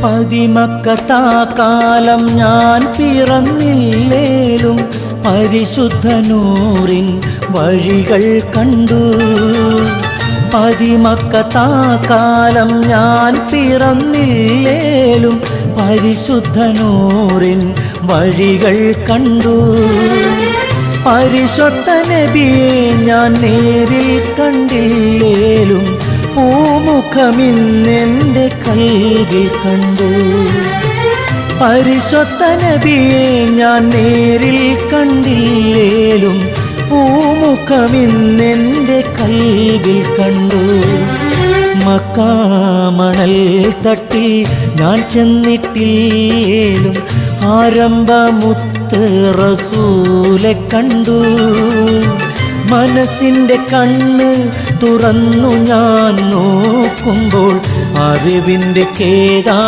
പതിമക്കത്താക്കാലം ഞാൻ പിറന്നില്ലേലും പരിശുദ്ധ നൂറിൻ വഴികൾ കണ്ടു. പതിമക്കത്താക്കാലം ഞാൻ പിറന്നില്ലേലും പരിശുദ്ധ നൂറിൻ വഴികൾ കണ്ടു. പരിശുദ്ധ നബിയെ ഞാൻ നേരിൽ കണ്ടില്ലേലും പൂമുഖമിന്നെൻ്റെ കൽവിൽ കണ്ടു. പരിശുദ്ധ നബിയെ ഞാൻ നേരിൽ കണ്ടില്ലേലും പൂമുഖമിന്നെൻ്റെ കൽവിൽ കണ്ടു. മക്കാമണൽ തട്ടിൽ ഞാൻ ചെന്നിട്ടില്ലേലും ആരംഭമുത്ത് റസൂലെ കണ്ടു. മനസ്സിൻ്റെ കണ്ണ് തുറന്നു ഞാൻ നോക്കുമ്പോൾ അറിവിൻ്റെ കേദാ